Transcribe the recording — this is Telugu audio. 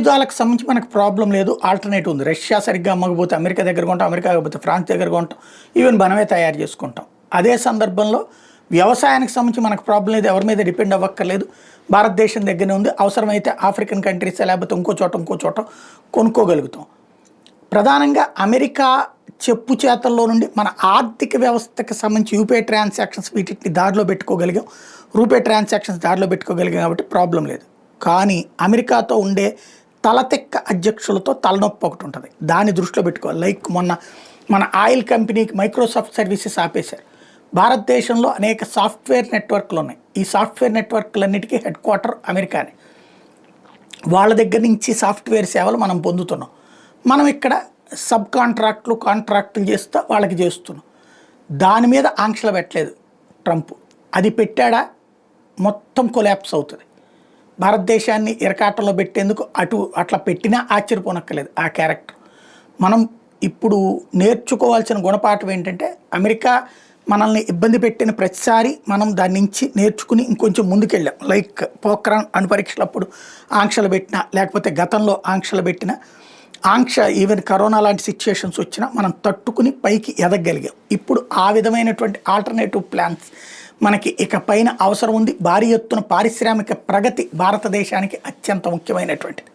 ఆయుధాలకు సంబంధించి మనకు ప్రాబ్లం లేదు, ఆల్టర్నేటివ్ ఉంది. రష్యా సరిగ్గా అమ్మకపోతే అమెరికా దగ్గర కొంటాం, అమెరికా కాకపోతే ఫ్రాన్స్ దగ్గర కొంటాం, ఈవెన్ మనమే తయారు చేసుకుంటాం. అదే సందర్భంలో వ్యవసాయానికి సంబంధించి మనకు ప్రాబ్లం లేదు, ఎవరి మీద డిపెండ్ అవ్వక్కర్లేదు, భారతదేశం దగ్గరనే ఉంది. అవసరమైతే ఆఫ్రికన్ కంట్రీస్ లేకపోతే ఇంకో చోట కొనుక్కోగలుగుతాం. ప్రధానంగా అమెరికా చెప్పు చేతల్లో నుండి మన ఆర్థిక వ్యవస్థకి సంబంధించి యూపీఐ ట్రాన్సాక్షన్స్ వీటిని దారిలో పెట్టుకోగలిగాం, రూపే ట్రాన్సాక్షన్స్ దారిలో పెట్టుకోగలిగాం, కాబట్టి ప్రాబ్లం లేదు. కానీ అమెరికాతో ఉండే తలతెక్క అధ్యక్షులతో తలనొప్పి ఒకటి ఉంటుంది, దాన్ని దృష్టిలో పెట్టుకోవాలి. లైక్ మొన్న మన ఆయిల్ కంపెనీకి మైక్రోసాఫ్ట్ సర్వీసెస్ ఆపేశారు. భారతదేశంలో అనేక సాఫ్ట్వేర్ నెట్వర్క్లు ఉన్నాయి. ఈ సాఫ్ట్వేర్ నెట్వర్క్లన్నిటికీ హెడ్ క్వార్టర్ అమెరికానే. వాళ్ళ దగ్గర నుంచి సాఫ్ట్వేర్ సేవలు మనం పొందుతున్నాం. మనం ఇక్కడ సబ్ కాంట్రాక్టులు చేస్తూ వాళ్ళకి చేస్తున్నాం. దాని మీద ఆంక్షలు పెట్టలేదు ట్రంప్. అది పెట్టాడా మొత్తం కొలాప్స్ అవుతుంది. భారతదేశాన్ని ఇరకాటంలో పెట్టేందుకు అట్లా పెట్టినా ఆశ్చర్యపోనక్కర్లేదు ఆ క్యారెక్టర్. మనం ఇప్పుడు నేర్చుకోవాల్సిన గుణపాఠం ఏంటంటే, అమెరికా మనల్ని ఇబ్బంది పెట్టిన ప్రతిసారి మనం దాని నుంచి నేర్చుకుని ఇంకొంచెం ముందుకెళ్ళాం. లైక్ పోఖ్రాన్ అణుపరీక్షలప్పుడు ఆంక్షలు పెట్టినా, లేకపోతే గతంలో ఆంక్షలు పెట్టినా, ఈవెన్ కరోనా లాంటి సిచ్యుయేషన్స్ వచ్చినా మనం తట్టుకుని పైకి ఎదగగలిగాం. ఇప్పుడు ఆ విధమైనటువంటి ఆల్టర్నేటివ్ ప్లాన్స్ మనకి ఇక పైన అవసరం ఉంది. భారీ ఎత్తున పారిశ్రామిక ప్రగతి భారతదేశానికి అత్యంత ముఖ్యమైనటువంటిది.